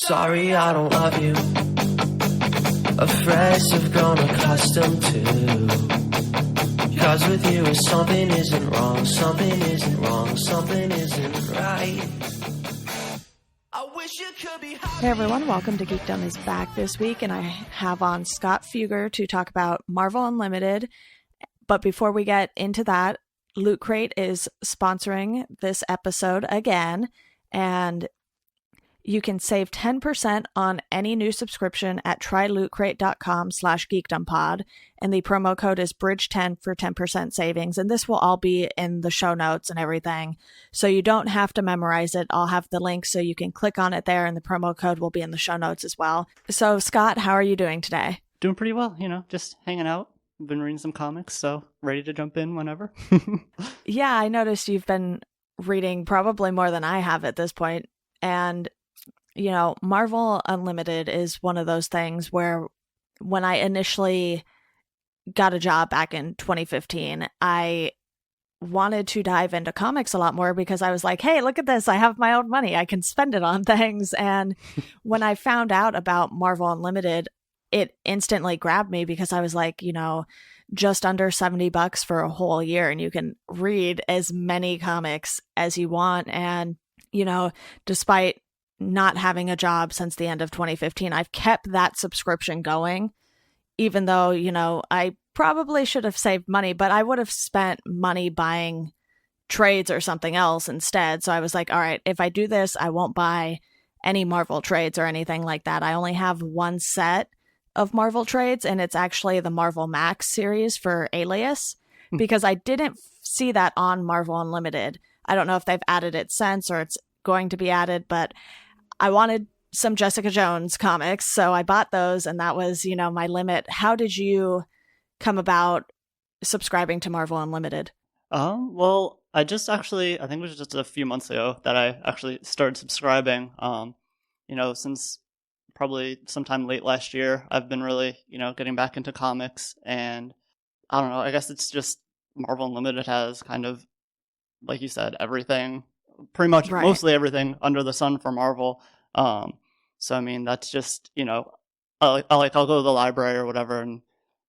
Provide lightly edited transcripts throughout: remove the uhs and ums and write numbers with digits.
Sorry, I don't love you. Afraid I've grown accustomed to. Cause with you something isn't wrong, something isn't wrong, something isn't right. I wish you could be happy. Hey everyone, welcome to Geekdom is back this week, and I have on Scott Fugger to talk about Marvel Unlimited. But before we get into that, Loot Crate is sponsoring this episode again, and you can save 10% on any new subscription at trylootcrate.com/geekdompod, and the promo code is BRIDGE10 for 10% savings, and this will all be in the show notes and everything, so you don't have to memorize it. I'll have the link so you can click on it there, and the promo code will be in the show notes as well. So Scott, how are you doing today? Doing pretty well, just hanging out. Been reading some comics, so ready to jump in whenever. Yeah, I noticed you've been reading probably more than I have at this point, and Marvel Unlimited is one of those things where when I initially got a job back in 2015, I wanted to dive into comics a lot more because I was like, hey, look at this. I have my own money. I can spend it on things. And when I found out about Marvel Unlimited, it instantly grabbed me because I was like, just under $70 for a whole year, and you can read as many comics as you want. And, despite not having a job since the end of 2015, I've kept that subscription going, even though, I probably should have saved money, but I would have spent money buying trades or something else instead. So I was like, all right, if I do this, I won't buy any Marvel trades or anything like that. I only have one set of Marvel trades, and it's actually the Marvel Max series for Alias, because I didn't see that on Marvel Unlimited. I don't know if they've added it since or it's going to be added, but I wanted some Jessica Jones comics, so I bought those, and that was, my limit. How did you come about subscribing to Marvel Unlimited? Well, I think it was just a few months ago that I actually started subscribing. Since probably sometime late last year, I've been really, getting back into comics, and I don't know, I guess it's just Marvel Unlimited has kind of, like you said, everything, pretty much mostly everything under the sun for Marvel. So I mean, that's just, I'll go to the library or whatever and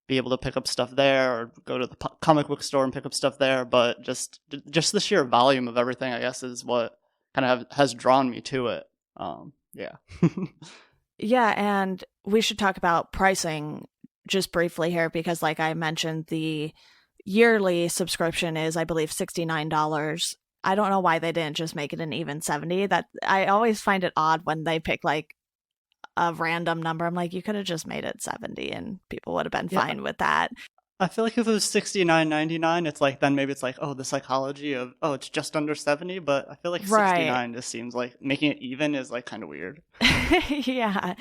be able to pick up stuff there, or go to the comic book store and pick up stuff there. But just the sheer volume of everything, I guess, is what kind of has drawn me to it. Yeah. Yeah, and we should talk about pricing just briefly here, because like I mentioned, the yearly subscription is, I believe, $69. I don't know why they didn't just make it an even $70. That I always find it odd when they pick like a random number. I'm like, you could have just made it $70 and people would have been fine with that. I feel like if it was $69.99, it's like, then maybe it's like, the psychology of, it's just under $70, but I feel like $69 just seems like making it even is like kind of weird. Yeah.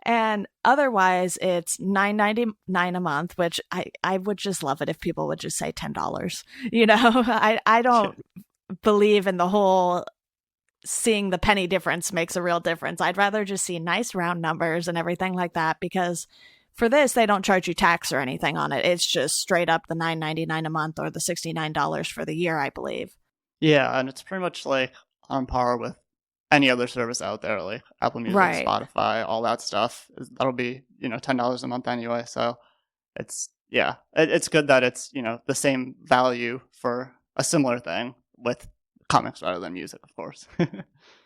And otherwise it's $9.99 a month, which I would just love it if people would just say $10. I don't believe in the whole seeing the penny difference makes a real difference. I'd rather just see nice round numbers and everything like that, because for this, they don't charge you tax or anything on it. It's just straight up the $9.99 a month or the $69 for the year, I believe. Yeah, and it's pretty much like on par with any other service out there, like Apple Music, Spotify, all that stuff. That'll be, $10 a month anyway. So it's good that it's, the same value for a similar thing with comics rather than music, of course.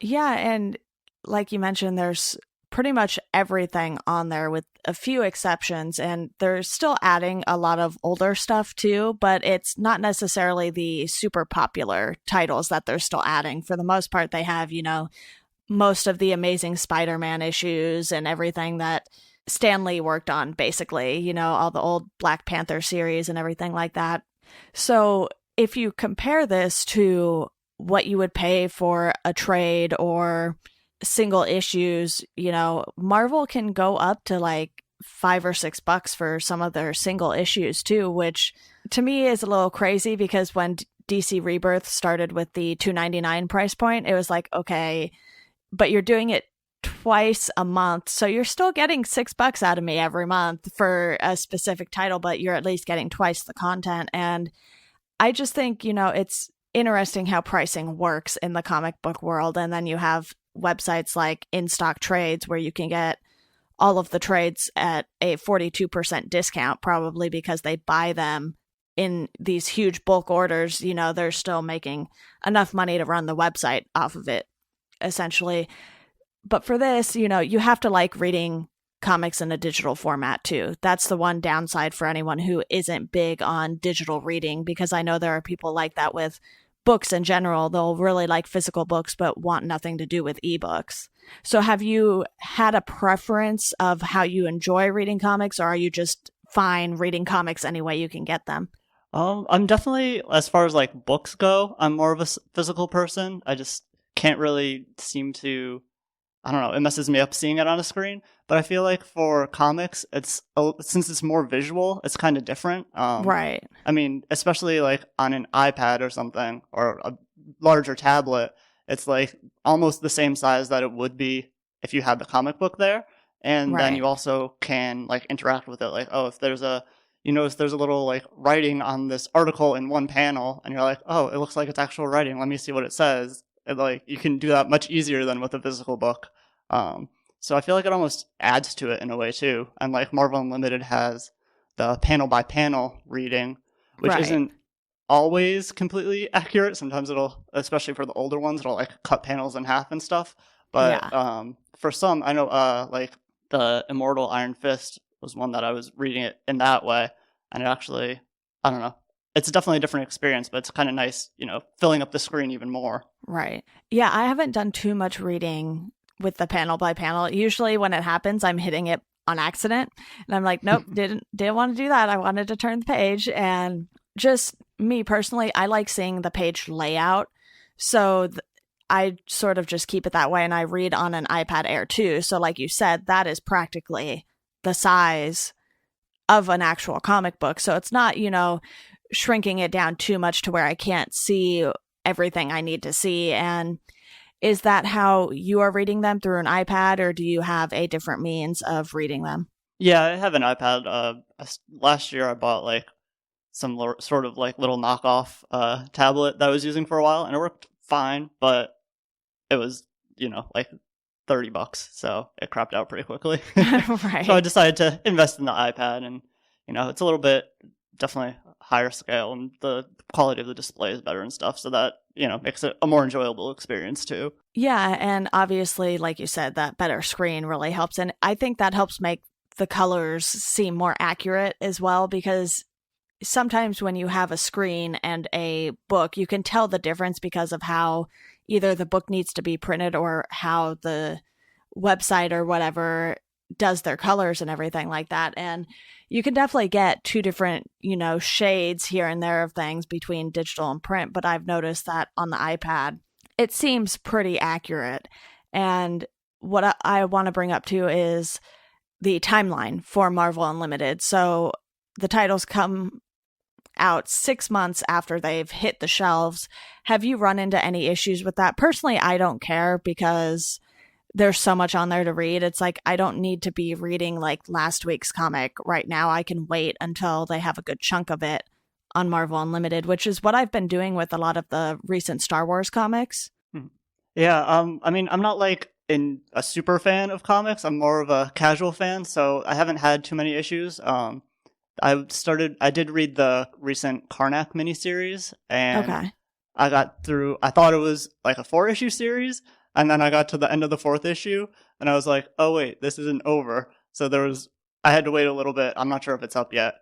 Yeah, and like you mentioned, there's pretty much everything on there with a few exceptions, and they're still adding a lot of older stuff too, but it's not necessarily the super popular titles that they're still adding. For the most part, they have, most of the Amazing Spider-Man issues and everything that Stan Lee worked on, basically, all the old Black Panther series and everything like that. So if you compare this to what you would pay for a trade or single issues, Marvel can go up to like $5 or $6 for some of their single issues too, which to me is a little crazy, because when DC Rebirth started with the $2.99 price point, it was like, okay, but you're doing it twice a month, so you're still getting $6 out of me every month for a specific title, but you're at least getting twice the content. And I just think, it's interesting how pricing works in the comic book world. And then you have websites like In Stock Trades where you can get all of the trades at a 42% discount, probably because they buy them in these huge bulk orders. You know, they're still making enough money to run the website off of it, essentially. But for this, you know, you have to like reading comics in a digital format too. That's the one downside for anyone who isn't big on digital reading, because I know there are people like that with books in general. They'll really like physical books but want nothing to do with ebooks. So have you had a preference of how you enjoy reading comics, or are you just fine reading comics any way you can get them? I'm definitely, as far as like books go, I'm more of a physical person. I just can't really seem to, I don't know, it messes me up seeing it on a screen. But I feel like for comics, since it's more visual, it's kind of different. Right. I mean, especially like on an iPad or something, or a larger tablet, it's like almost the same size that it would be if you had the comic book there. And then Right. you also can like interact with it. Like, oh, if you notice there's a little like writing on this article in one panel, and you're like, oh, it looks like it's actual writing. Let me see what it says. And like, you can do that much easier than with a physical book. So I feel like it almost adds to it in a way too. And like Marvel Unlimited has the panel by panel reading, which Right. isn't always completely accurate. Sometimes it'll, especially for the older ones, it'll like cut panels in half and stuff. But for some, I know like the Immortal Iron Fist was one that I was reading it in that way, and it actually, I don't know, it's definitely a different experience, but it's kind of nice, you know, filling up the screen even more. Right. Yeah, I haven't done too much reading with the panel by panel. Usually when it happens, I'm hitting it on accident and I'm like, nope, didn't want to do that. I wanted to turn the page. And just me personally, I like seeing the page layout. So I sort of just keep it that way, and I read on an iPad Air too. So like you said, that is practically the size of an actual comic book. So it's not, you know, shrinking it down too much to where I can't see everything I need to see. And is that how you are reading them, through an iPad, or do you have a different means of reading them? Yeah, I have an iPad. Last year I bought like some sort of like little knockoff tablet that I was using for a while, and it worked fine, but it was, you know, like $30, so it crapped out pretty quickly. Right. So I decided to invest in the iPad, and you know, it's a little bit definitely higher scale, and the quality of the display is better and stuff, so that, you know, makes it a more enjoyable experience too. Yeah, and obviously, like you said, that better screen really helps, and I think that helps make the colors seem more accurate as well, because sometimes when you have a screen and a book, you can tell the difference because of how either the book needs to be printed or how the website or whatever does their colors and everything like that. And you can definitely get two different, you know, shades here and there of things between digital and print. But I've noticed that on the iPad, it seems pretty accurate. And what I want to bring up too is the timeline for Marvel Unlimited. So the titles come out 6 months after they've hit the shelves. Have you run into any issues with that? Personally, I don't care, because there's so much on there to read. It's like, I don't need to be reading like last week's comic right now. I can wait until they have a good chunk of it on Marvel Unlimited, which is what I've been doing with a lot of the recent Star Wars comics. Yeah, I mean, I'm not like a super fan of comics. I'm more of a casual fan, so I haven't had too many issues. I did read the recent Karnak miniseries, and Okay. I thought it was like a 4-issue series, and then I got to the end of the 4th issue, and I was like, oh wait, this isn't over. So I had to wait a little bit. I'm not sure if it's up yet,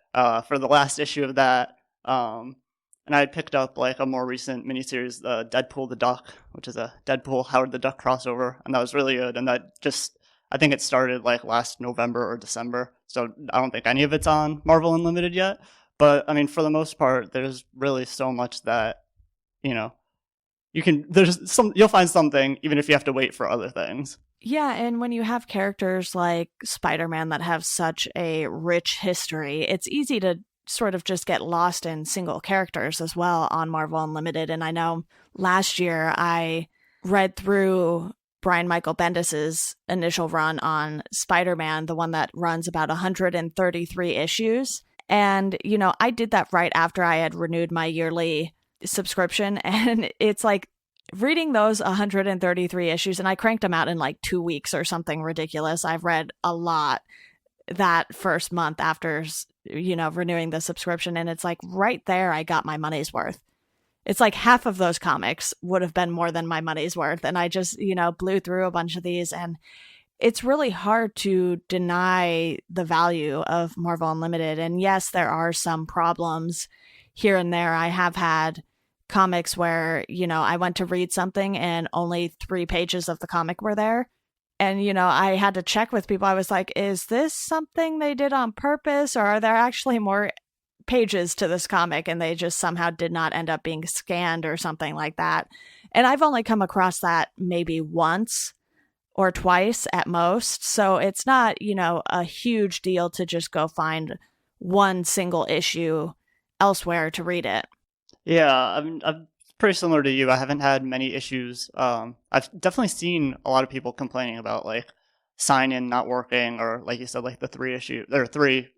for the last issue of that. And I had picked up like a more recent miniseries, Deadpool the Duck, which is a Deadpool Howard the Duck crossover, and that was really good. And I think it started like last November or December, so I don't think any of it's on Marvel Unlimited yet. But I mean, for the most part, there's really so much that, you know, you'll find something even if you have to wait for other things. Yeah, and when you have characters like Spider-Man that have such a rich history, it's easy to sort of just get lost in single characters as well on Marvel Unlimited. And I know last year I read through Brian Michael Bendis's initial run on Spider-Man, the one that runs about 133 issues. And, you know, I did that right after I had renewed my yearly subscription. And it's like reading those 133 issues, and I cranked them out in like 2 weeks or something ridiculous. I've read a lot that first month after, renewing the subscription. And it's like right there, I got my money's worth. It's like half of those comics would have been more than my money's worth. And I just, blew through a bunch of these. And it's really hard to deny the value of Marvel Unlimited. And yes, there are some problems here and there. I have had comics where, I went to read something and only 3 pages of the comic were there. And, I had to check with people. I was like, is this something they did on purpose, or are there actually more pages to this comic and they just somehow did not end up being scanned or something like that? And I've only come across that maybe once or twice at most. So it's not, a huge deal to just go find one single issue elsewhere to read it. Yeah, I'm pretty similar to you. I haven't had many issues. I've definitely seen a lot of people complaining about like sign in not working, or like you said, like the 3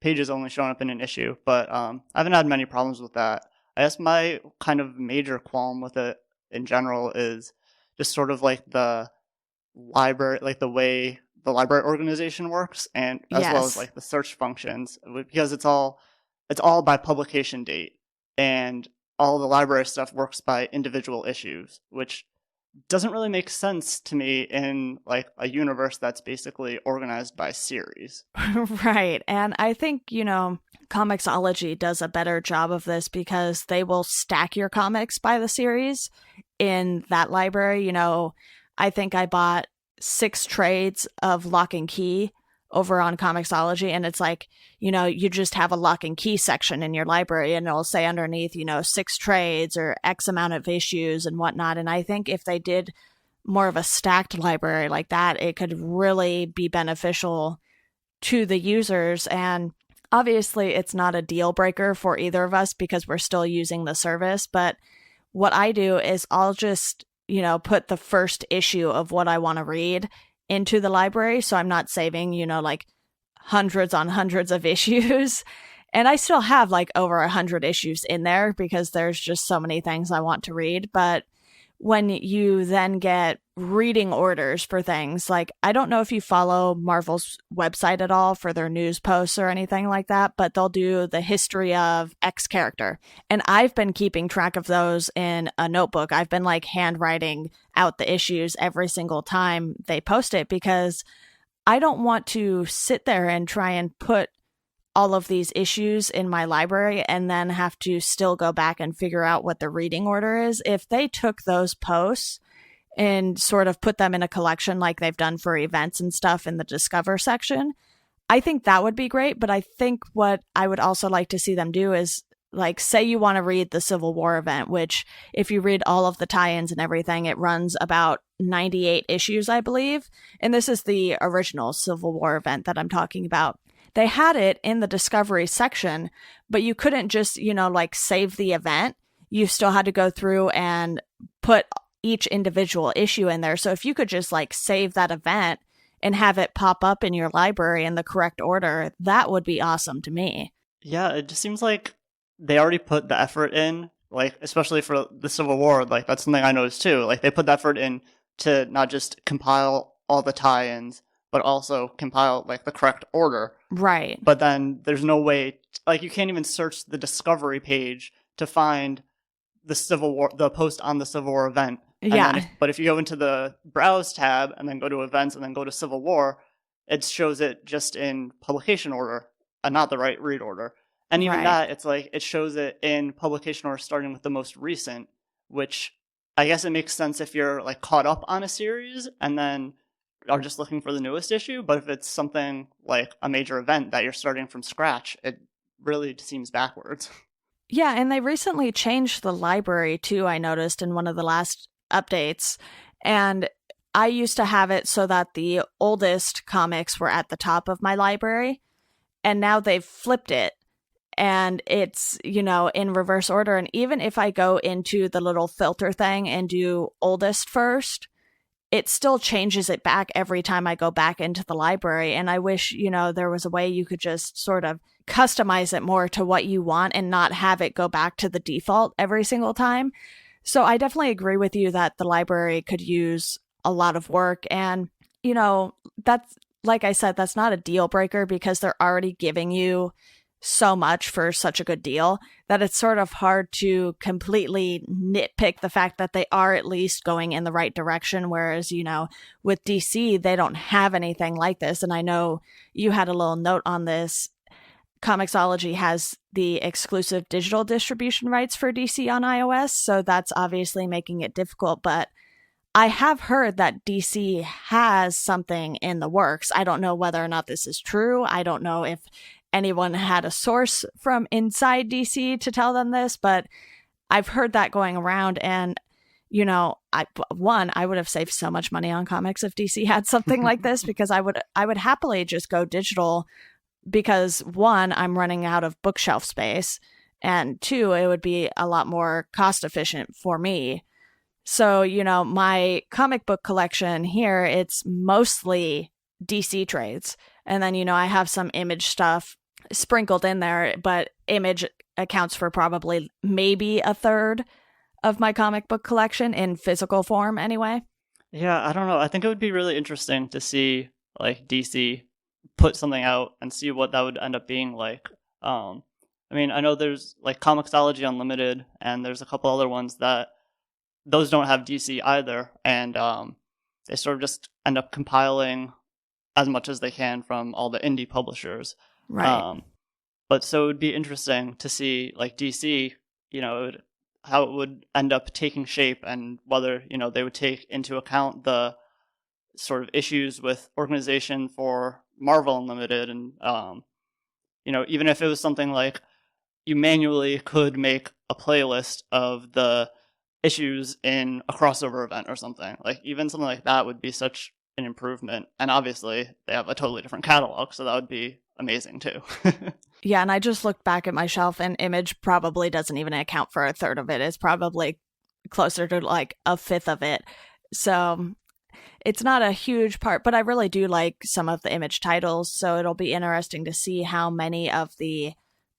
pages only showing up in an issue. But I haven't had many problems with that. I guess my kind of major qualm with it in general is just sort of like the library, like the way the library organization works, and as well as like the search functions, because it's all by publication date, and all the library stuff works by individual issues, which doesn't really make sense to me in like a universe that's basically organized by series. Right. And I think, Comixology does a better job of this because they will stack your comics by the series in that library. I think I bought 6 trades of Lock and Key over on Comixology, and it's like, you just have a Lock and Key section in your library, and it'll say underneath, 6 trades or X amount of issues and whatnot. And I think if they did more of a stacked library like that, it could really be beneficial to the users. And obviously it's not a deal breaker for either of us because we're still using the service. But what I do is I'll just, put the first issue of what I want to read into the library. So I'm not saving, like hundreds on hundreds of issues. And I still have like over 100 issues in there because there's just so many things I want to read. But when you then get reading orders for things, like, I don't know if you follow Marvel's website at all for their news posts or anything like that, but they'll do the history of X character. And I've been keeping track of those in a notebook. I've been like handwriting out the issues every single time they post it because I don't want to sit there and try and put all of these issues in my library and then have to still go back and figure out what the reading order is. If they took those posts and sort of put them in a collection like they've done for events and stuff in the Discover section, I think that would be great. But I think what I would also like to see them do is, like, say you want to read the Civil War event, which if you read all of the tie-ins and everything, it runs about 98 issues, I believe. And this is the original Civil War event that I'm talking about. They had it in the Discovery section, but you couldn't just, like save the event. You still had to go through and put each individual issue in there. So if you could just like save that event and have it pop up in your library in the correct order, that would be awesome to me. Yeah, it just seems like they already put the effort in, like, especially for the Civil War. Like, that's something I noticed too. Like, they put the effort in to not just compile all the tie-ins, but also compile like the correct order. Right. But then there's no way, like, you can't even search the Discovery page to find the Civil War, the post on the Civil War event. And yeah. But if you go into the Browse tab and then go to Events and then go to Civil War, it shows it just in publication order and not the right read order. And even that, it's like, it shows it in publication order starting with the most recent, which I guess it makes sense if you're like caught up on a series and then are just looking for the newest issue. But if it's something like a major event that you're starting from scratch, it really seems backwards. Yeah, and they recently changed the library too, I noticed in one of the last updates. And I used to have it so that the oldest comics were at the top of my library. And now they've flipped it. And it's, in reverse order. And even if I go into the little filter thing and do oldest first, it still changes it back every time I go back into the library. And I wish, there was a way you could just sort of customize it more to what you want and not have it go back to the default every single time. So I definitely agree with you that the library could use a lot of work. And, you know, that's, like I said, that's not a deal breaker because they're already giving you so much for such a good deal that it's sort of hard to completely nitpick the fact that they are at least going in the right direction. Whereas, you know, with DC, they don't have anything like this. And I know you had a little note on this. Comixology has the exclusive digital distribution rights for DC on iOS, so that's obviously making it difficult. But I have heard that DC has something in the works. I don't know whether or not this is true. I don't know if anyone had a source from inside DC to tell them this, but I've heard that going around. And, you know, I would have saved so much money on comics if DC had something like this, because I would happily just go digital. Because one, I'm running out of bookshelf space, and two, it would be a lot more cost efficient for me. So, you know, my comic book collection here, it's mostly DC trades. And then, you know, I have some Image stuff sprinkled in there, but Image accounts for probably maybe a third of my comic book collection in physical form anyway. Yeah, I don't know. I think it would be really interesting to see like DC put something out and see what that would end up being like. I mean, I know there's like Comixology Unlimited, and there's a couple other ones that those don't have DC either, and they sort of just end up compiling as much as they can from all the indie publishers. Right. But so it would be interesting to see like DC, you know, how it would end up taking shape, and whether, you know, they would take into account the sort of issues with organization for Marvel Unlimited, and you know, even if it was something like you manually could make a playlist of the issues in a crossover event or something, like even something like that would be such an improvement. And obviously they have a totally different catalog, so that would be amazing too. Yeah, and I just looked back at my shelf, and Image probably doesn't even account for a third of it. It's probably closer to like a fifth of it. So it's not a huge part, but I really do like some of the Image titles, so it'll be interesting to see how many of the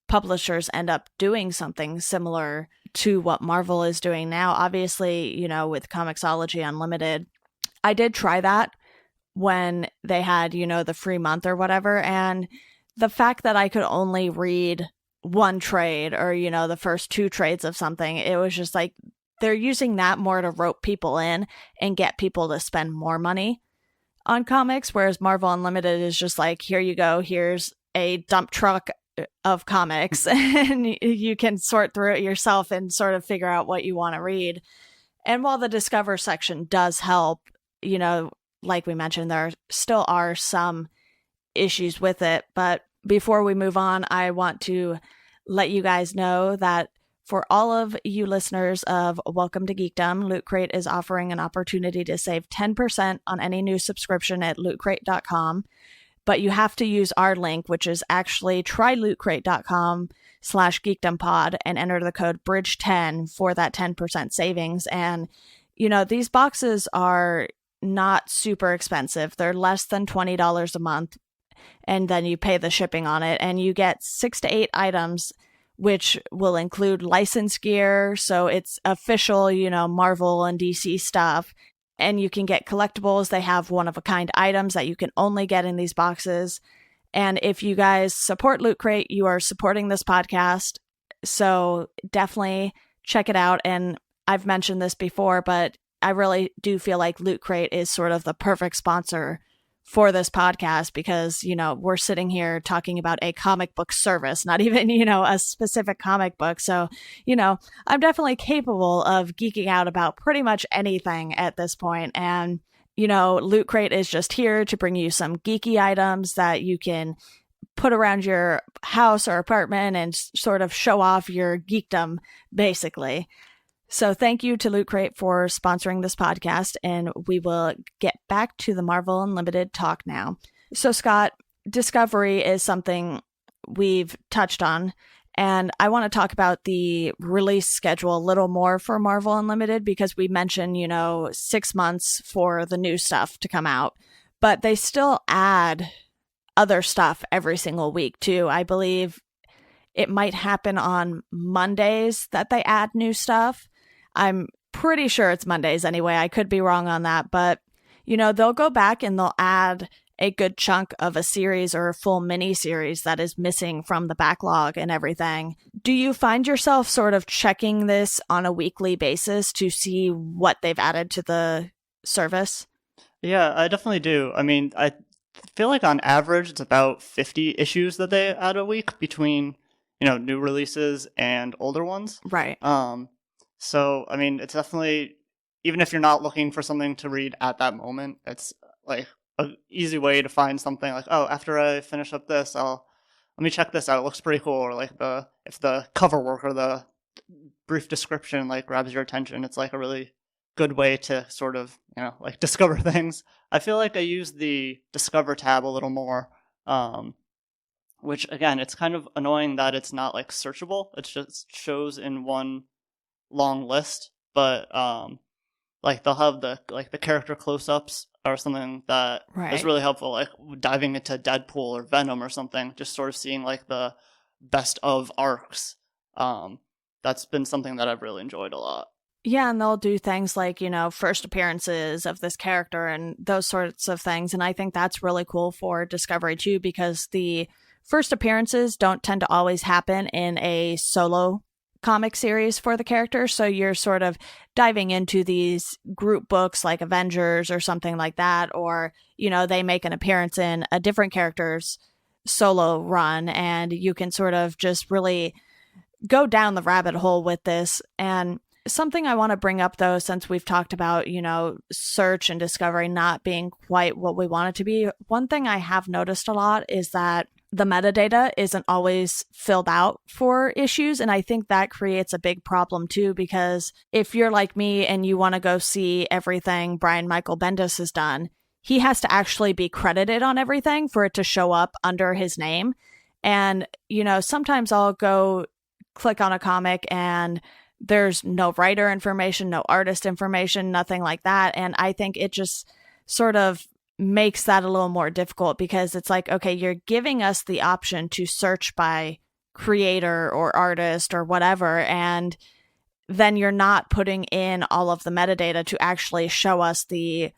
publishers end up doing something similar to what Marvel is doing now. Obviously, you know, with Comixology Unlimited, I did try that when they had, you know, the free month or whatever, and the fact that I could only read one trade or, you know, the first two trades of something, it was just like, they're using that more to rope people in and get people to spend more money on comics, whereas Marvel Unlimited is just like, here you go, here's a dump truck of comics, and you can sort through it yourself and sort of figure out what you want to read. And while the Discover section does help, you know, like we mentioned, there still are some issues with it. But before we move on, I want to let you guys know that for all of you listeners of Welcome to Geekdom, Loot Crate is offering an opportunity to save 10% on any new subscription at lootcrate.com. But you have to use our link, which is actually trylootcrate.com/geekdompod, and enter the code BRIDGE10 for that 10% savings. And, you know, these boxes are not super expensive. They're less than $20 a month. And then you pay the shipping on it, and you get 6 to 8 items, which will include licensed gear. So it's official, you know, Marvel and DC stuff. And you can get collectibles. They have one-of-a-kind items that you can only get in these boxes. And if you guys support Loot Crate, you are supporting this podcast. So definitely check it out. And I've mentioned this before, but I really do feel like Loot Crate is sort of the perfect sponsor for this podcast, because, you know, we're sitting here talking about a comic book service, not even, you know, a specific comic book. So, you know, I'm definitely capable of geeking out about pretty much anything at this point. And, you know, Loot Crate is just here to bring you some geeky items that you can put around your house or apartment and sort of show off your geekdom, basically. So thank you to Loot Crate for sponsoring this podcast, and we will get back to the Marvel Unlimited talk now. So Scott, Discovery is something we've touched on, and I want to talk about the release schedule a little more for Marvel Unlimited, because we mentioned, you know, 6 months for the new stuff to come out, but they still add other stuff every single week too. I believe it might happen on Mondays that they add new stuff. I'm pretty sure it's Mondays anyway. I could be wrong on that, but they'll go back and they'll add a good chunk of a series or a full mini series that is missing from the backlog and everything. Do you find yourself sort of checking this on a weekly basis to see what they've added to the service? Yeah, I definitely do. I mean, I feel like on average it's about 50 issues that they add a week between, new releases and older ones. Right. So, I mean, it's definitely, even if you're not looking for something to read at that moment, it's like an easy way to find something like, oh, after I finish up this, let me check this out. It looks pretty cool. Or like if the cover work or the brief description like grabs your attention, it's like a really good way to sort of, like discover things. I feel like I use the discover tab a little more, which again, it's kind of annoying that it's not like searchable. It just shows in one long list, but like they'll have the character close-ups or something that is really helpful, like diving into Deadpool or Venom or something, just sort of seeing like the best of arcs. That's been something that I've really enjoyed a lot. Yeah, and they'll do things like, first appearances of this character and those sorts of things. And I think that's really cool for Discovery too, because the first appearances don't tend to always happen in a solo comic series for the character. So you're sort of diving into these group books like Avengers or something like that, or, they make an appearance in a different character's solo run, and you can sort of just really go down the rabbit hole with this. And something I want to bring up, though, since we've talked about, search and discovery not being quite what we want it to be, one thing I have noticed a lot is that the metadata isn't always filled out for issues. And I think that creates a big problem too, because if you're like me and you want to go see everything Brian Michael Bendis has done, he has to actually be credited on everything for it to show up under his name. And, sometimes I'll go click on a comic and there's no writer information, no artist information, nothing like that. And I think it just sort of makes that a little more difficult, because it's like, okay, you're giving us the option to search by creator or artist or whatever, and then you're not putting in all of the metadata to actually show us the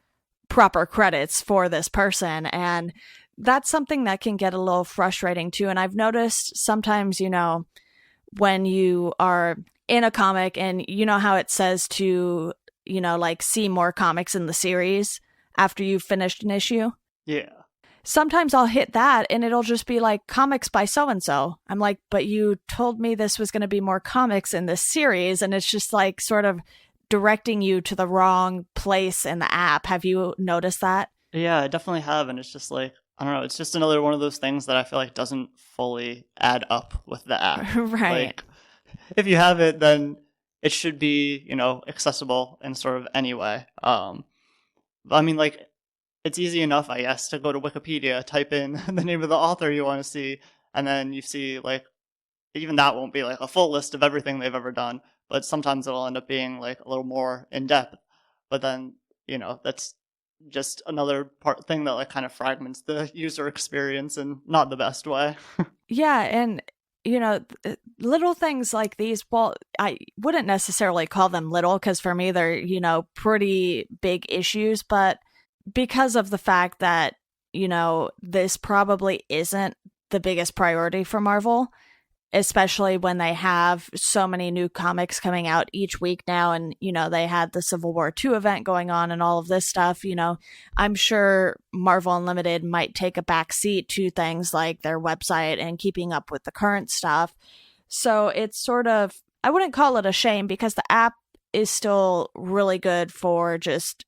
proper credits for this person. And that's something that can get a little frustrating too. And I've noticed sometimes, when you are in a comic and how it says to, like see more comics in the series after you've finished an issue. Yeah. Sometimes I'll hit that and it'll just be like comics by so-and-so. I'm like, but you told me this was going to be more comics in this series. And it's just like sort of directing you to the wrong place in the app. Have you noticed that? Yeah, I definitely have. And it's just like, I don't know, it's just another one of those things that I feel like doesn't fully add up with the app. Right. Like, if you have it, then it should be, accessible in sort of any way. I mean, like, it's easy enough, I guess, to go to Wikipedia, type in the name of the author you want to see, and then you see, like, even that won't be, like, a full list of everything they've ever done, but sometimes it'll end up being, like, a little more in-depth. But then, that's just another thing that, like, kind of fragments the user experience in not the best way. Yeah, and little things like these, well, I wouldn't necessarily call them little, because for me they're, pretty big issues, but because of the fact that, this probably isn't the biggest priority for Marvel, especially when they have so many new comics coming out each week now. And, they had the Civil War II event going on and all of this stuff, I'm sure Marvel Unlimited might take a back seat to things like their website and keeping up with the current stuff. So it's sort of, I wouldn't call it a shame, because the app is still really good for just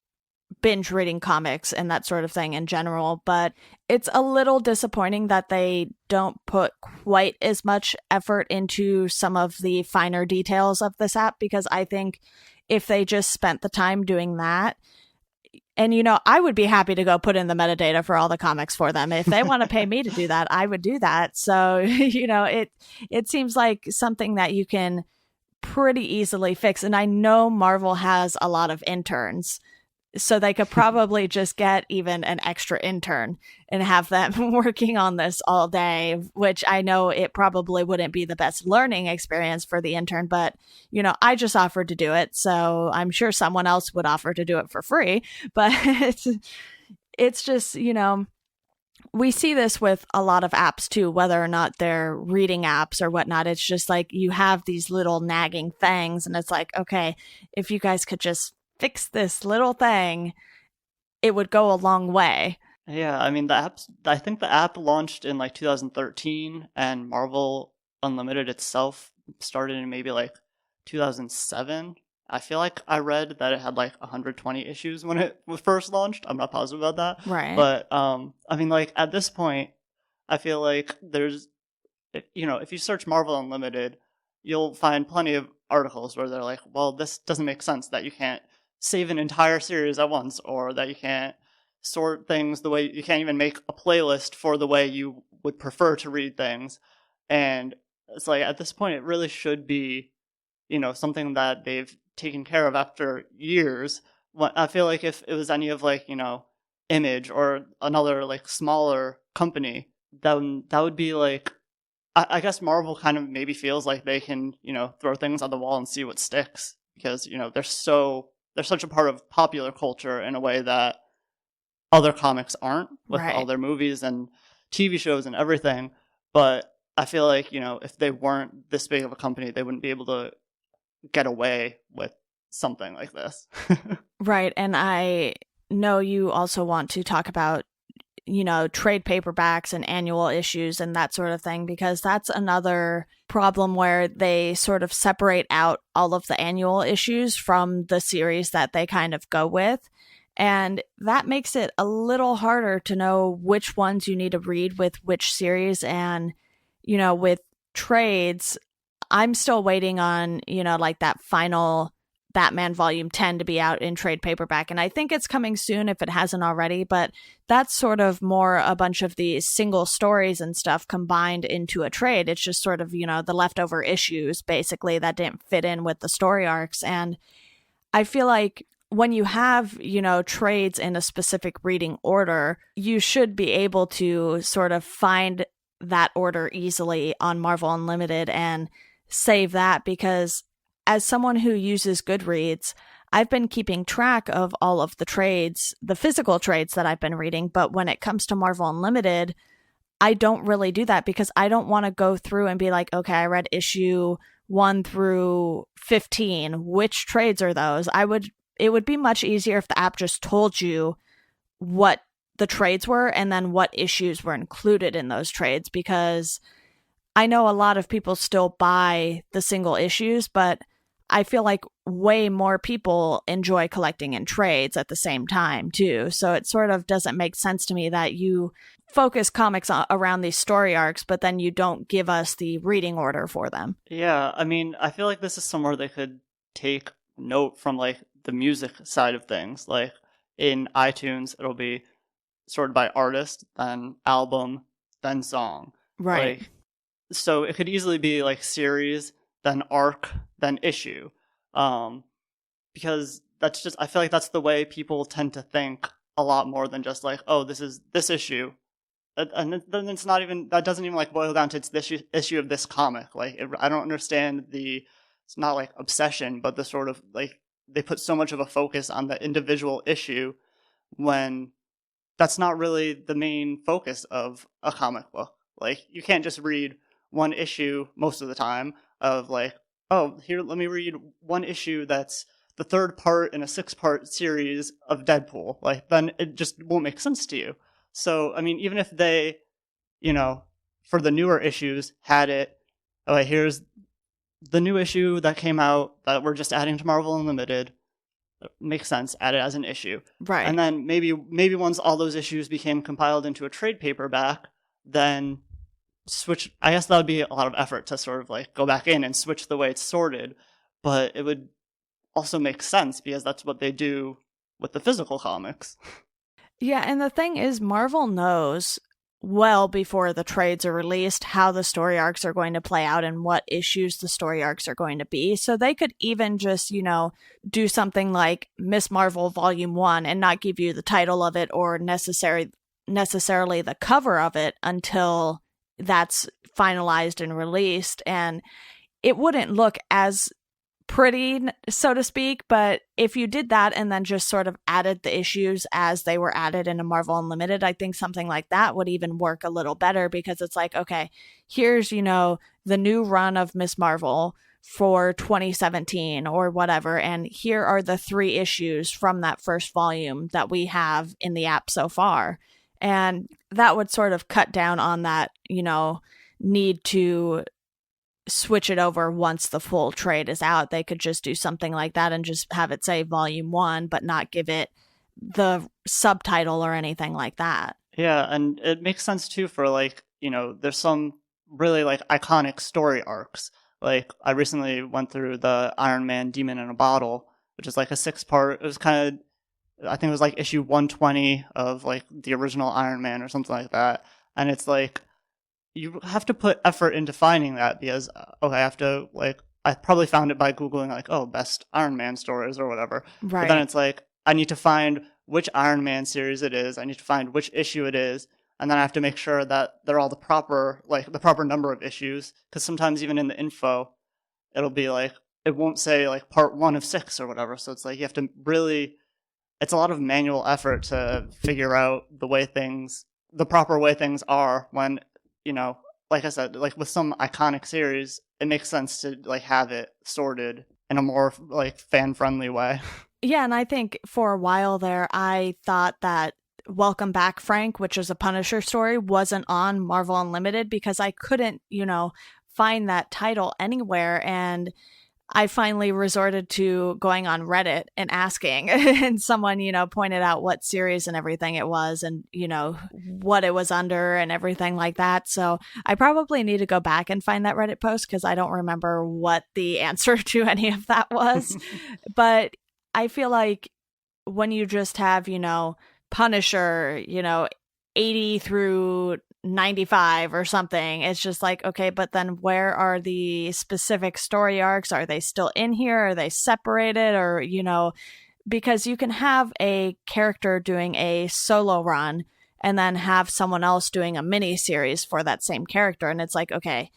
binge reading comics and that sort of thing in general, but it's a little disappointing that they don't put quite as much effort into some of the finer details of this app, because I think if they just spent the time doing that, and I would be happy to go put in the metadata for all the comics for them. If they want to pay me to do that, I would do that. So, it seems like something that you can pretty easily fix. And I know Marvel has a lot of interns So they could probably just get even an extra intern and have them working on this all day, which I know it probably wouldn't be the best learning experience for the intern, but I just offered to do it. So I'm sure someone else would offer to do it for free, but it's just, we see this with a lot of apps too, whether or not they're reading apps or whatnot. It's just like you have these little nagging things, and it's like, okay, if you guys could just fix this little thing, it would go a long way. Yeah, I mean, I think the app launched in like 2013, and Marvel Unlimited itself started in maybe like 2007. I feel like I read that it had like 120 issues when it was first launched. I'm not positive about that. Right. But I mean, like at this point, I feel like there's, if you search Marvel Unlimited, you'll find plenty of articles where they're like, well, this doesn't make sense that you can't save an entire series at once, or that you can't sort things the way you can't even make a playlist for the way you would prefer to read things. And it's like at this point, it really should be, something that they've taken care of after years. I feel like if it was any of like, Image or another like smaller company, then that would be like, I guess Marvel kind of maybe feels like they can, throw things on the wall and see what sticks, because, they're such a part of popular culture in a way that other comics aren't, with Right. all their movies and TV shows and everything. But I feel like, if they weren't this big of a company, they wouldn't be able to get away with something like this. Right. And I know you also want to talk about, trade paperbacks and annual issues and that sort of thing, because that's another problem where they sort of separate out all of the annual issues from the series that they kind of go with. And that makes it a little harder to know which ones you need to read with which series. And, with trades, I'm still waiting on, like that final Batman Volume 10 to be out in trade paperback. And I think it's coming soon if it hasn't already, but that's sort of more a bunch of these single stories and stuff combined into a trade. It's just sort of, the leftover issues basically that didn't fit in with the story arcs. And I feel like when you have, trades in a specific reading order, you should be able to sort of find that order easily on Marvel Unlimited and save that, because as someone who uses Goodreads, I've been keeping track of all of the trades, the physical trades that I've been reading. But when it comes to Marvel Unlimited, I don't really do that, because I don't want to go through and be like, okay, I read issue 1 through 15. Which trades are those? It would be much easier if the app just told you what the trades were and then what issues were included in those trades, because I know a lot of people still buy the single issues, but I feel like way more people enjoy collecting in trades at the same time too. So it sort of doesn't make sense to me that you focus comics around these story arcs, but then you don't give us the reading order for them. Yeah, I mean, I feel like this is somewhere they could take note from like the music side of things. Like in iTunes, it'll be sorted by artist, then album, then song. Right. Like, so it could easily be like series, then arc, then issue. Because that's just, I feel like that's the way people tend to think a lot more than just like, oh, this is this issue. And then it's not even, that doesn't even like boil down to it's this issue of this comic. Like, I don't understand it's not like obsession, but the sort of like, they put so much of a focus on the individual issue when that's not really the main focus of a comic book. Like, you can't just read one issue most of the time of like, oh, here, let me read one issue that's the third part in a 6-part series of Deadpool. Like, then it just won't make sense to you. So, I mean, even if they, for the newer issues had it, like, here's the new issue that came out that we're just adding to Marvel Unlimited, makes sense, add it as an issue. Right. And then maybe once all those issues became compiled into a trade paperback, then switch. I guess that would be a lot of effort to sort of like go back in and switch the way it's sorted, but it would also make sense because that's what they do with the physical comics. Yeah, and the thing is, Marvel knows well before the trades are released how the story arcs are going to play out and what issues the story arcs are going to be. So they could even just, do something like Miss Marvel Volume 1 and not give you the title of it or necessarily the cover of it until that's finalized and released. And it wouldn't look as pretty, so to speak, but if you did that and then just sort of added the issues as they were added into Marvel Unlimited, I think something like that would even work a little better, because it's like, okay, here's, the new run of Miss Marvel for 2017 or whatever, and here are the 3 issues from that first volume that we have in the app so far. And that would sort of cut down on that, need to switch it over once the full trade is out. They could just do something like that and just have it say Volume 1, but not give it the subtitle or anything like that. Yeah, and it makes sense too for there's some really iconic story arcs. Like I recently went through the Iron Man Demon in a Bottle, which is like a 6-part. It was kind of, I think it was like issue 120 of like the original Iron Man or something like that. And it's like, you have to put effort into finding that, because I probably found it by Googling best Iron Man stories or whatever. Right. But then it's like, I need to find which Iron Man series it is. I need to find which issue it is. And then I have to make sure that they're all the proper number of issues. Because sometimes even in the info, it'll be like, it won't say like part 1 of 6 or whatever. So it's like, you have to really, it's a lot of manual effort to figure out the proper way things are when, like I said, like with some iconic series, it makes sense to like have it sorted in a more like fan-friendly way. Yeah, and I think for a while there, I thought that Welcome Back, Frank, which is a Punisher story, wasn't on Marvel Unlimited because I couldn't, find that title anywhere. And I finally resorted to going on Reddit and asking, and someone, pointed out what series and everything it was and, what it was under and everything like that. So I probably need to go back and find that Reddit post because I don't remember what the answer to any of that was. But I feel like when you just have, Punisher, 80 through 95 or something, it's just like, okay, but then where are the specific story arcs? Are they still in here? Are they separated? Or, because you can have a character doing a solo run and then have someone else doing a mini series for that same character. And it's like, okay,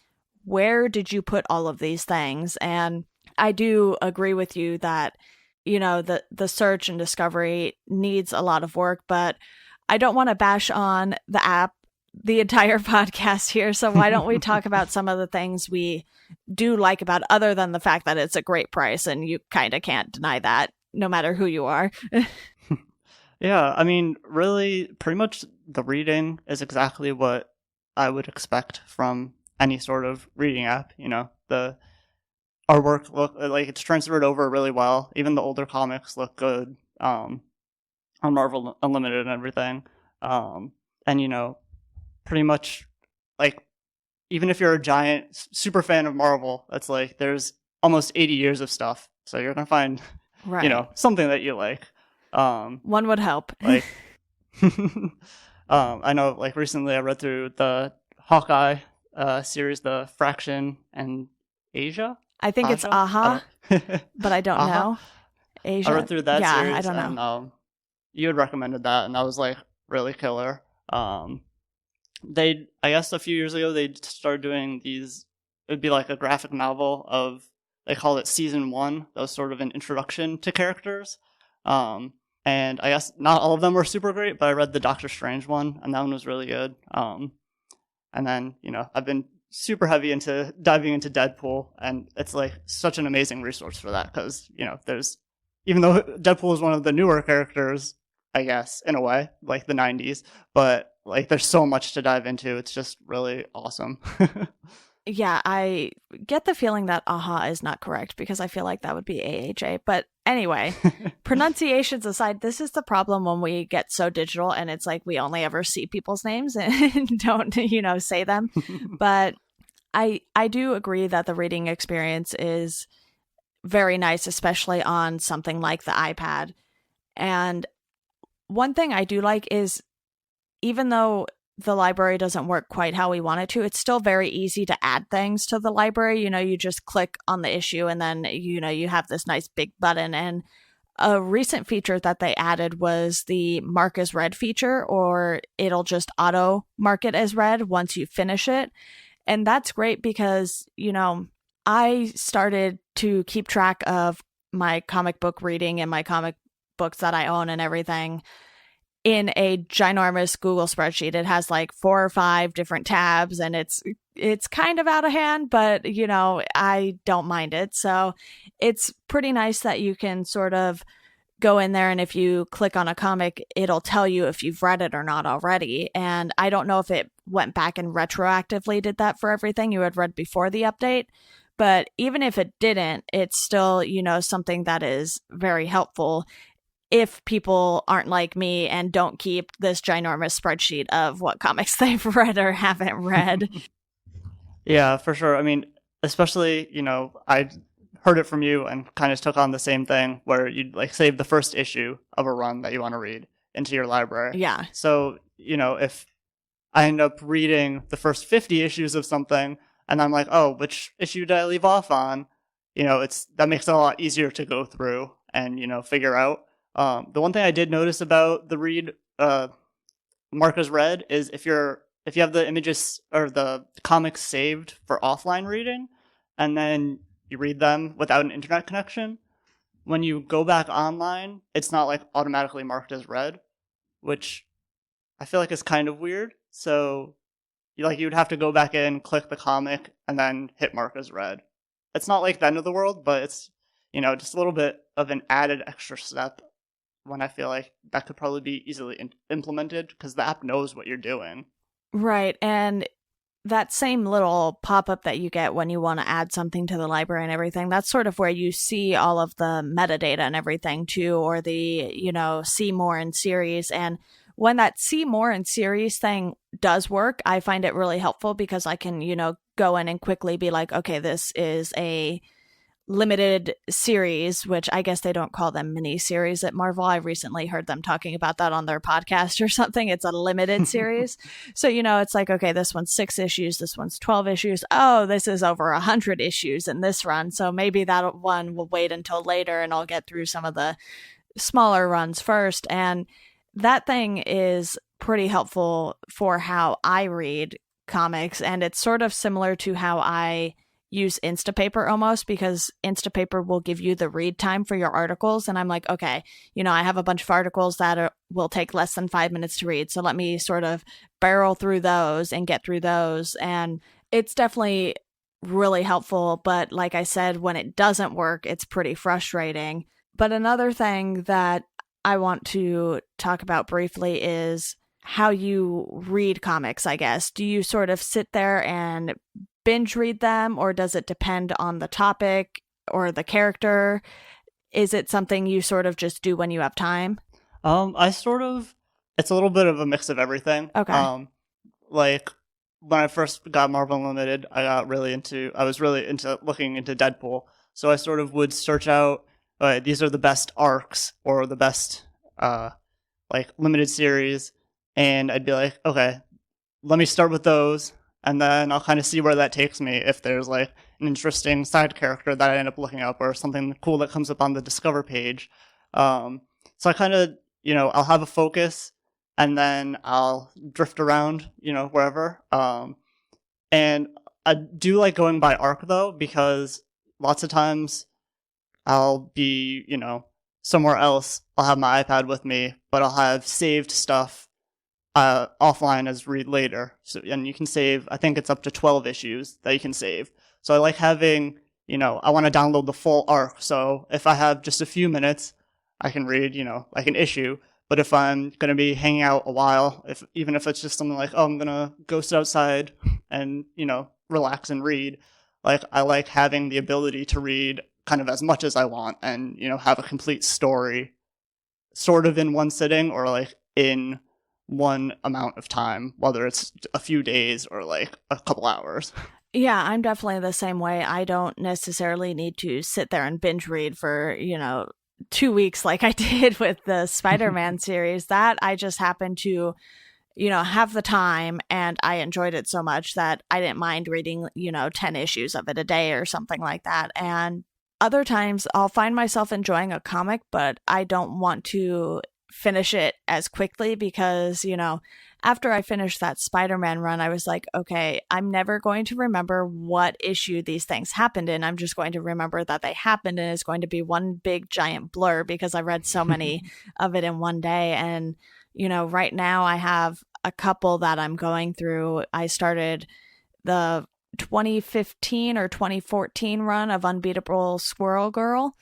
where did you put all of these things? And I do agree with you that, the search and discovery needs a lot of work, but I don't want to bash on the app the entire podcast here. So why don't we talk about some of the things we do like about, other than the fact that it's a great price and you kind of can't deny that no matter who you are. Yeah, I mean, really, pretty much the reading is exactly what I would expect from any sort of reading app. The artwork look like it's transferred over really well. Even the older comics look good on Marvel Unlimited and everything. And pretty much like, even if you're a giant super fan of Marvel, it's like there's almost 80 years of stuff, so you're gonna find something that you like. One would hope. Like I know like recently I read through the Hawkeye series, the Fraction and Asia. I think it's Aha, but I don't know. Asia. I read through that series. I don't know. And, you had recommended that, and that was like really killer. I guess a few years ago they started doing these. It would be like a graphic novel of, they called it Season 1. That was sort of an introduction to characters. And I guess not all of them were super great, but I read the Doctor Strange one, and that one was really good. And then I've been super heavy into diving into Deadpool, and it's like such an amazing resource for that because there's, even though Deadpool is one of the newer characters, I guess, in a way, like the 90s, but like there's so much to dive into. It's just really awesome. Yeah, I get the feeling that Aha is not correct because I feel like that would be AHA. But anyway, pronunciations aside, this is the problem when we get so digital and it's like we only ever see people's names and don't, say them. But I do agree that the reading experience is very nice, especially on something like the iPad. And one thing I do like is, even though the library doesn't work quite how we want it to, it's still very easy to add things to the library. You just click on the issue and then, you have this nice big button. And a recent feature that they added was the mark as read feature, or it'll just auto mark it as read once you finish it. And that's great because, I started to keep track of my comic book reading and my comic books that I own and everything in a ginormous Google spreadsheet. It has like 4 or 5 different tabs, and it's kind of out of hand, but I don't mind it. So it's pretty nice that you can sort of go in there, and if you click on a comic, it'll tell you if you've read it or not already. And I don't know if it went back and retroactively did that for everything you had read before the update. But even if it didn't, it's still, something that is very helpful if people aren't like me and don't keep this ginormous spreadsheet of what comics they've read or haven't read. Yeah, for sure. I mean, especially, I heard it from you and kind of took on the same thing where you'd like save the first issue of a run that you want to read into your library. Yeah. So, if I end up reading the first 50 issues of something and I'm like, oh, which issue did I leave off on? That makes it a lot easier to go through and, figure out. The one thing I did notice about the read mark as read is if you have the images or the comics saved for offline reading and then you read them without an internet connection, when you go back online, it's not like automatically marked as read, which I feel like is kind of weird. So you'd have to go back in, click the comic, and then hit mark as read. It's not like the end of the world, but it's, just a little bit of an added extra step when I feel like that could probably be easily implemented because the app knows what you're doing. Right. And that same little pop-up that you get when you want to add something to the library and everything, that's sort of where you see all of the metadata and everything too, or the, see more in series. And when that see more in series thing does work, I find it really helpful because I can, go in and quickly be like, okay, this is a limited series, which I guess they don't call them mini series at Marvel. I recently heard them talking about that on their podcast or something. It's a limited series. So, it's like, okay, this one's 6 issues. This one's 12 issues. Oh, this is over 100 issues in this run. So maybe that one will wait until later and I'll get through some of the smaller runs first. And that thing is pretty helpful for how I read comics. And it's sort of similar to how I use Instapaper almost, because Instapaper will give you the read time for your articles. And I'm like, okay, I have a bunch of articles that will take less than 5 minutes to read. So let me sort of barrel through those and get through those. And it's definitely really helpful. But like I said, when it doesn't work, it's pretty frustrating. But another thing that I want to talk about briefly is how you read comics, I guess. Do you sort of sit there and binge read them, or does it depend on the topic or the character? Is it something you sort of just do when you have time? It's a little bit of a mix of everything. Okay. Like when I first got Marvel Unlimited, I was really into looking into Deadpool. So I sort of would search out, these are the best arcs or the best, limited series. And I'd be like, okay, let me start with those. And then I'll kind of see where that takes me if there's like an interesting side character that I end up looking up or something cool that comes up on the Discover page. So I kind of, I'll have a focus and then I'll drift around, wherever. And I do like going by arc though, because lots of times I'll be, somewhere else. I'll have my iPad with me, but I'll have saved stuff offline as read later. So, and you can save, I think it's up to 12 issues that you can save. So I like having, I want to download the full arc. So if I have just a few minutes, I can read, like an issue. But if I'm going to be hanging out a while, even if it's just something like, oh, I'm going to go sit outside and, relax and read, like I like having the ability to read kind of as much as I want and, have a complete story sort of in one sitting or like in one amount of time, whether it's a few days or like a couple hours. Yeah, I'm definitely the same way. I don't necessarily need to sit there and binge read for, 2 weeks like I did with the Spider-Man series. That I just happened to have the time, and I enjoyed it so much that I didn't mind reading, 10 issues of it a day or something like that. And other times I'll find myself enjoying a comic, but I don't want to finish it as quickly because, after I finished that Spider-Man run, I was like, okay, I'm never going to remember what issue these things happened in. I'm just going to remember that they happened, and it's going to be one big giant blur because I read so many of it in one day. And, right now I have a couple that I'm going through. I started the 2015 or 2014 run of Unbeatable Squirrel Girl.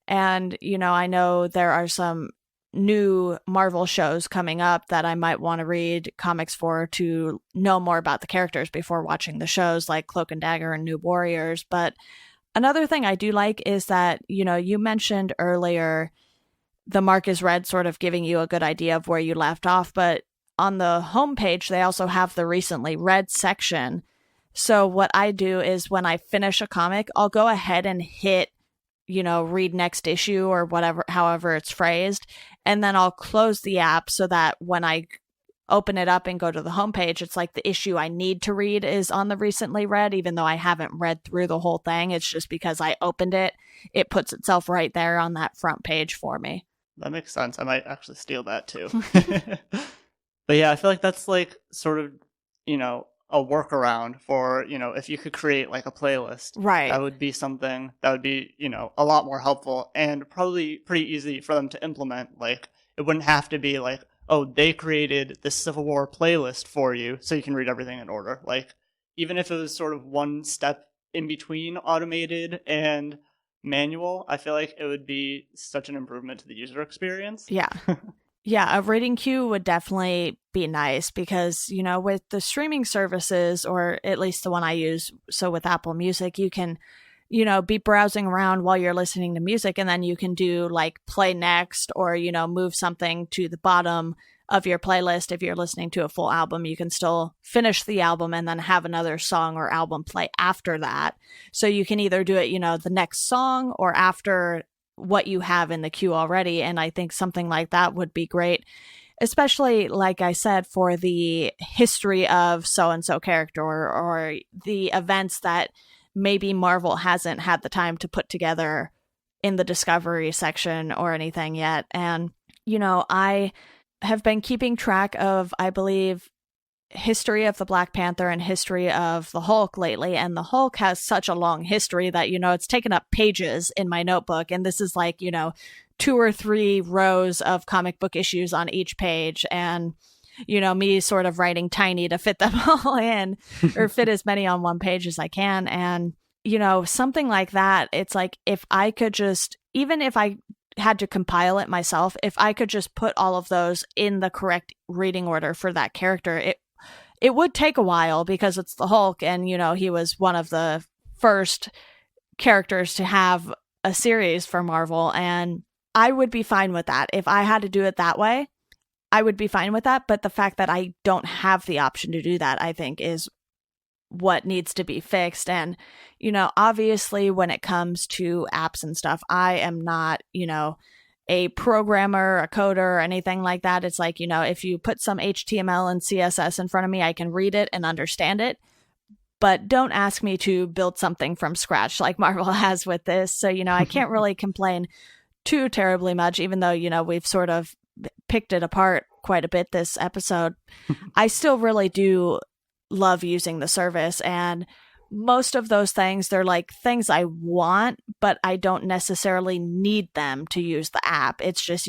And, I know there are some new Marvel shows coming up that I might want to read comics for to know more about the characters before watching the shows, like Cloak and Dagger and New Warriors. But another thing I do like is that, you mentioned earlier the mark is red sort of giving you a good idea of where you left off, but on the homepage they also have the recently read section. So what I do is when I finish a comic, I'll go ahead and hit read next issue or whatever, however it's phrased. And then I'll close the app so that when I open it up and go to the homepage, it's like the issue I need to read is on the recently read, even though I haven't read through the whole thing. It's just because I opened it, it puts itself right there on that front page for me. That makes sense. I might actually steal that too. But yeah, I feel like that's like sort of, a workaround for, if you could create like a playlist, right? That would be something that would be, a lot more helpful and probably pretty easy for them to implement. Like, it wouldn't have to be like, oh, they created this Civil War playlist for you so you can read everything in order. Like, even if it was sort of one step in between automated and manual, I feel like it would be such an improvement to the user experience. Yeah. Yeah, a reading queue would definitely be nice because, with the streaming services, or at least the one I use, so with Apple Music, you can, be browsing around while you're listening to music, and then you can do like play next or, move something to the bottom of your playlist. If you're listening to a full album, you can still finish the album and then have another song or album play after that. So you can either do it, the next song or after what you have in the queue already. And I think something like that would be great, especially, like I said, for the history of so-and-so character or the events that maybe Marvel hasn't had the time to put together in the Discovery section or anything yet. And, I have been keeping track of, I believe, history of the Black Panther and history of the Hulk lately, and the Hulk has such a long history that it's taken up pages in my notebook, and this is like 2 or 3 rows of comic book issues on each page, and me sort of writing tiny to fit them all in or fit as many on one page as I can. And something like that, it's like if I could just, even if I had to compile it myself, if I could just put all of those in the correct reading order for that character, it would take a while because it's the Hulk, and, he was one of the first characters to have a series for Marvel, and I would be fine with that. If I had to do it that way, I would be fine with that. But the fact that I don't have the option to do that, I think, is what needs to be fixed. And, obviously when it comes to apps and stuff, I am not, a programmer, a coder, or anything like that. It's like, if you put some HTML and CSS in front of me, I can read it and understand it. But don't ask me to build something from scratch like Marvel has with this. So, I can't really complain too terribly much, even though, we've sort of picked it apart quite a bit this episode. I still really do love using the service, and most of those things, they're like things I want, but I don't necessarily need them to use the app. It's just,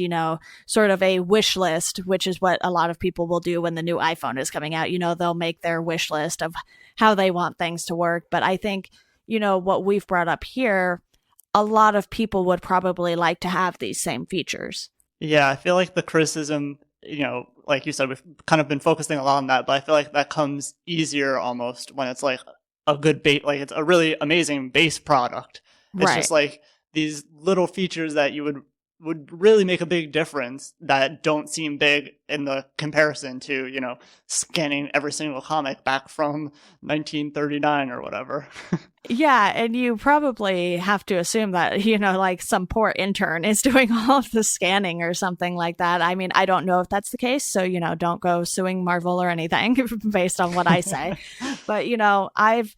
sort of a wish list, which is what a lot of people will do when the new iPhone is coming out. They'll make their wish list of how they want things to work. But I think, what we've brought up here, a lot of people would probably like to have these same features. Yeah, I feel like the criticism, like you said, we've kind of been focusing a lot on that, but I feel like that comes easier almost when it's like a good bait, like it's a really amazing base product. It's right. Just like these little features that you would would really make a big difference that don't seem big in the comparison to, scanning every single comic back from 1939 or whatever. Yeah, and you probably have to assume that, like some poor intern is doing all of the scanning or something like that. I mean, I don't know if that's the case, so, don't go suing Marvel or anything based on what I say. But, I've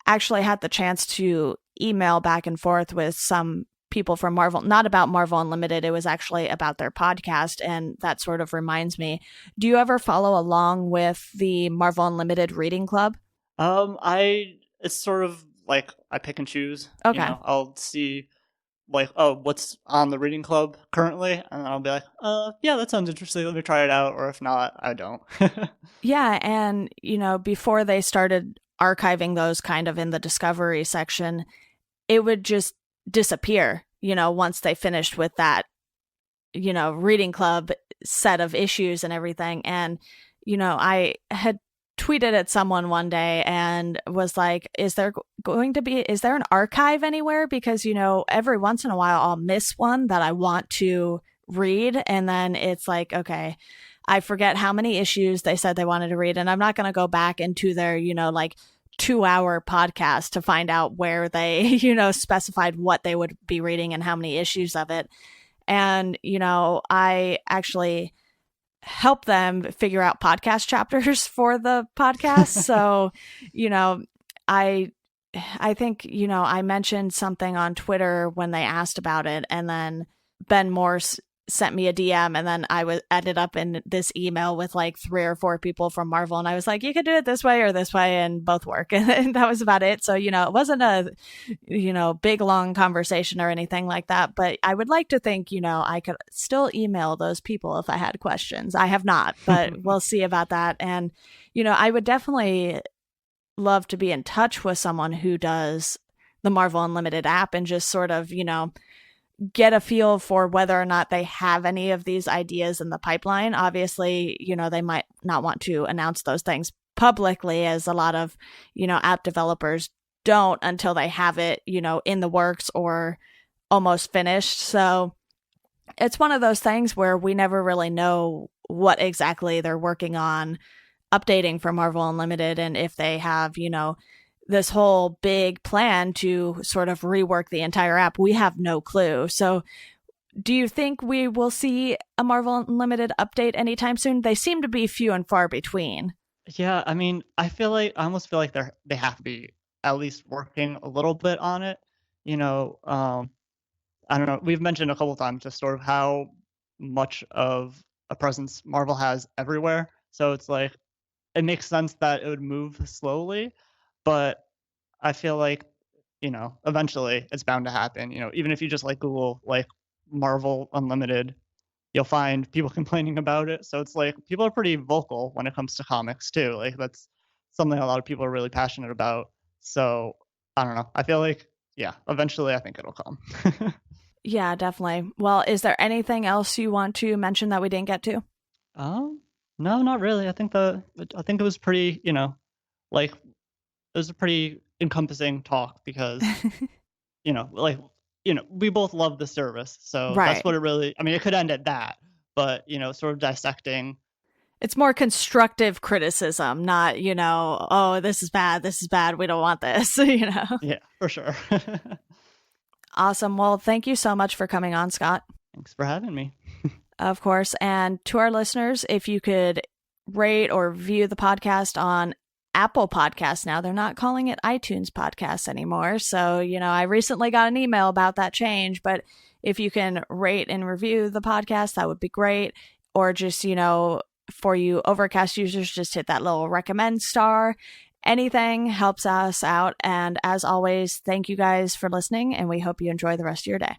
actually had the chance to email back and forth with some people from Marvel, not about Marvel Unlimited. It was actually about their podcast. And that sort of reminds me, do you ever follow along with the Marvel Unlimited reading club? It's sort of like I pick and choose. Okay. I'll see like, oh, what's on the reading club currently? And I'll be like, yeah, that sounds interesting. Let me try it out. Or if not, I don't. Yeah. And, before they started archiving those kind of in the discovery section, it would just disappear, once they finished with that, reading club set of issues and everything. And, I had tweeted at someone one day and was like, is there an archive anywhere? Because, every once in a while I'll miss one that I want to read. And then it's like, okay, I forget how many issues they said they wanted to read. And I'm not going to go back into their, 2-hour podcast to find out where they, specified what they would be reading and how many issues of it. And, I actually help them figure out podcast chapters for the podcast. So, I think, I mentioned something on Twitter when they asked about it, and then Ben Morse sent me a DM, and then I ended up in this email with like 3 or 4 people from Marvel, and I was like, you could do it this way or this way, and both work. And that was about it. So, it wasn't a, big long conversation or anything like that, but I would like to think, I could still email those people if I had questions. I have not, but we'll see about that. And, I would definitely love to be in touch with someone who does the Marvel Unlimited app and just sort of, get a feel for whether or not they have any of these ideas in the pipeline. Obviously, they might not want to announce those things publicly, as a lot of, app developers don't until they have it, in the works or almost finished. So it's one of those things where we never really know what exactly they're working on updating for Marvel Unlimited, and if they have, this whole big plan to sort of rework the entire app. We have no clue. So do you think we will see a Marvel Unlimited update anytime soon? They seem to be few and far between. Yeah, I mean, I almost feel like they have to be at least working a little bit on it. I don't know. We've mentioned a couple of times just sort of how much of a presence Marvel has everywhere. So it's like, it makes sense that it would move slowly. But I feel like, eventually it's bound to happen. Even if you just like Google like Marvel Unlimited, you'll find people complaining about it. So it's like people are pretty vocal when it comes to comics too. Like that's something a lot of people are really passionate about. So I don't know. I feel like, yeah, eventually I think it'll come. Yeah, definitely. Well, is there anything else you want to mention that we didn't get to? No, not really. I think it was pretty, like, it was a pretty encompassing talk because, we both love the service. So Right. That's what it really, I mean, it could end at that, but, sort of dissecting. It's more constructive criticism, not, oh, this is bad, we don't want this, Yeah, for sure. Awesome. Well, thank you so much for coming on, Scott. Thanks for having me. Of course. And to our listeners, if you could rate or review the podcast on Apple Podcasts now. They're not calling it iTunes Podcasts anymore. So, I recently got an email about that change, but if you can rate and review the podcast, that would be great. Or just, for you Overcast users, just hit that little recommend star. Anything helps us out. And as always, thank you guys for listening, and we hope you enjoy the rest of your day.